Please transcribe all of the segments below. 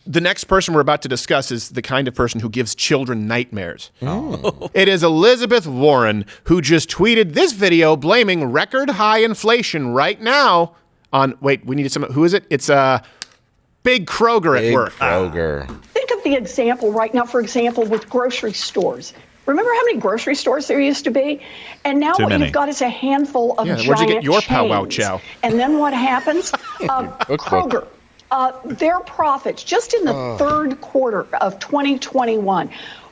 The next person we're about to discuss is the kind of person who gives children nightmares. Oh. It is Elizabeth Warren, who just tweeted this video blaming record high inflation right now on, wait, we need some, who is it? It's Big Kroger at work. Kroger. Think of the example right now, for example, with grocery stores. Remember how many grocery stores there used to be? And now what you've got is a handful of giant where'd you get your chains. powwow chow? And then what happens? Kroger, their profits just in the third quarter of 2021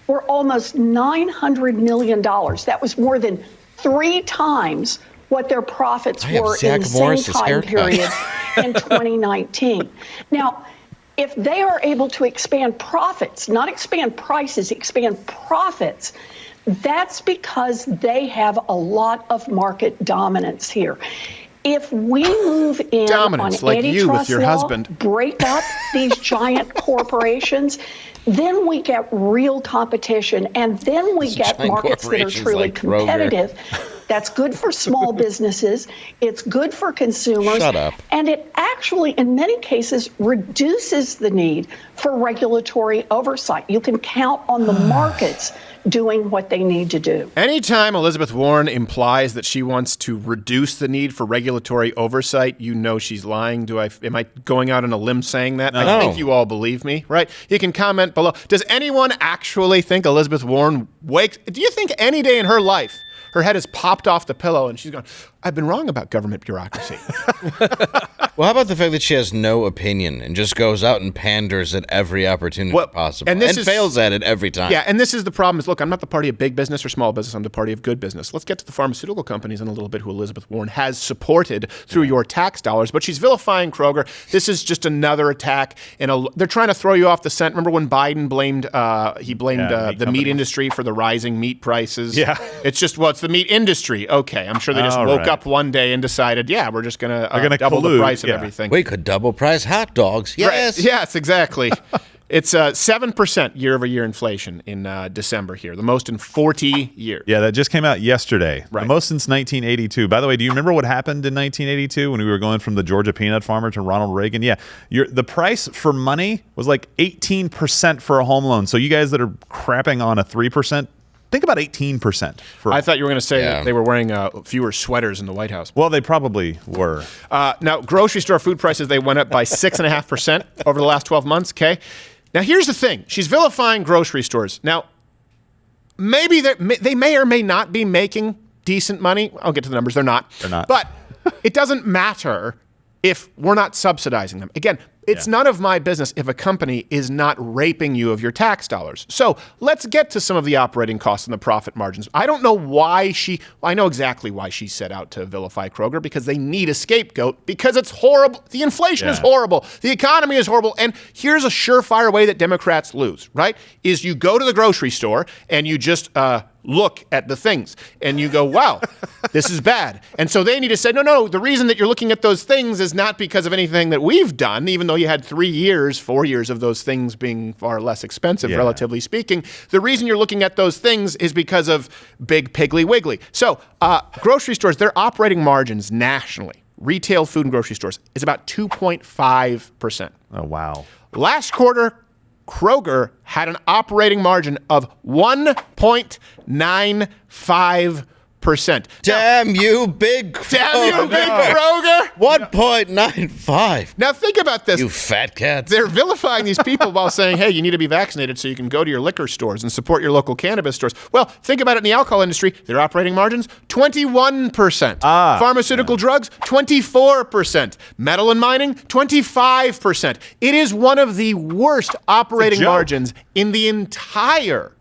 were almost $900 million. That was more than 3 times what their profits were in the same time period in 2019. Now, if they are able to expand profits, not expand prices, expand profits, that's because they have a lot of market dominance here. If we move in dominance, on like antitrust you with your law, husband, break up these giant corporations, then we get real competition, and then we get markets that are truly like competitive. That's good for small businesses. It's good for consumers. Shut up. And it actually, in many cases, reduces the need for regulatory oversight. You can count on the markets doing what they need to do. Anytime Elizabeth Warren implies that she wants to reduce the need for regulatory oversight, you know she's lying. Am I going out on a limb saying that? No. I think you all believe me, right? You can comment below. Does anyone actually think Elizabeth Warren do you think any day in her life her head has popped off the pillow and she's gone, I've been wrong about government bureaucracy? Well, how about the fact that she has no opinion and just goes out and panders at every opportunity possible and fails at it every time? Yeah, and this is the problem is, look, I'm not the party of big business or small business. I'm the party of good business. Let's get to the pharmaceutical companies in a little bit who Elizabeth Warren has supported through your tax dollars. But she's vilifying Kroger. This is just another attack. They're trying to throw you off the scent. Remember when Biden blamed the meat industry for the rising meat prices? Yeah. It's just, it's the meat industry. Okay, I'm sure they just woke up one day and decided, we're just going to double the price of everything. We could double price hot dogs. Yes. Right. Yes, exactly. It's 7% year-over-year inflation in December here, the most in 40 years. Yeah, that just came out yesterday. Right. The most since 1982. By the way, do you remember what happened in 1982 when we were going from the Georgia peanut farmer to Ronald Reagan? Yeah, the price for money was like 18% for a home loan. So you guys that are crapping on a 3%, think about 18%. I thought you were going to say that they were wearing fewer sweaters in the White House. Well, they probably were. Now, grocery store food prices, they went up by 6.5% over the last 12 months, okay? Now, here's the thing. She's vilifying grocery stores. Now, maybe they may or may not be making decent money. I'll get to the numbers. They're not. But it doesn't matter if we're not subsidizing them. Again, it's none of my business if a company is not raping you of your tax dollars. So let's get to some of the operating costs and the profit margins. I don't know why I know exactly why she set out to vilify Kroger, because they need a scapegoat, because it's horrible. The inflation is horrible. The economy is horrible. And here's a surefire way that Democrats lose, right? Is you go to the grocery store and you just look at the things and you go, wow, this is bad. And so they need to say, no, the reason that you're looking at those things is not because of anything that we've done, even though you had 4 years of those things being far less expensive, relatively speaking. The reason you're looking at those things is because of Big Piggly Wiggly. So grocery stores, their operating margins nationally, retail food and grocery stores, is about 2.5%. Oh, wow. Last quarter, Kroger had an operating margin of 1.95%. Damn you, Big Kroger. 1.95. Now think about this. You fat cats. They're vilifying these people while saying, hey, you need to be vaccinated so you can go to your liquor stores and support your local cannabis stores. Well, think about it in the alcohol industry. Their operating margins, 21%. Pharmaceutical drugs, 24%. Metal and mining, 25%. It is one of the worst operating margins in the entire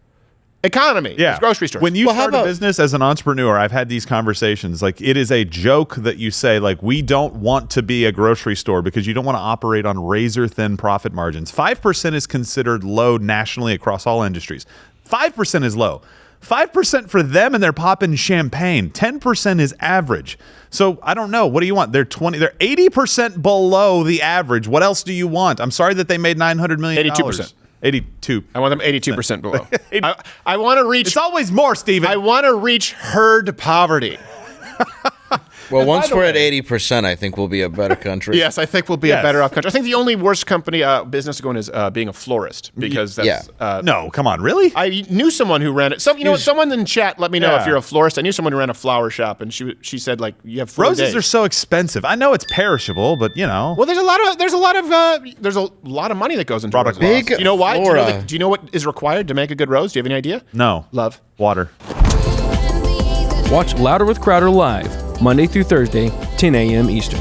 economy. Yeah. Grocery stores. When you start a business as an entrepreneur, I've had these conversations. Like, it is a joke that you say, like, we don't want to be a grocery store because you don't want to operate on razor thin profit margins. 5% is considered low nationally across all industries. 5% is low. 5% for them, and they're popping champagne. 10% is average. So I don't know. What do you want? They're 80% below the average. What else do you want? I'm sorry that they made $900 million. 82%. 82. I want them 82% below. I want to reach. It's always more, Steven. I want to reach herd poverty. Well, once we're at 80%, I think we'll be a better country. Yes, I think we'll be a better off country. I think the only worst business to go in is being a florist because that's... no, come on, really? I knew someone who ran it. Someone in chat let me know if you're a florist. I knew someone who ran a flower shop, and she said, like, you have 4 Roses days. are so expensive. I know it's perishable, but, you know. Well, there's a lot of money that goes into roses. Big Do you know why? flora. Do you know what is required to make a good rose? Do you have any idea? No. Love. Water. Watch Louder with Crowder live, Monday through Thursday, 10 a.m. Eastern.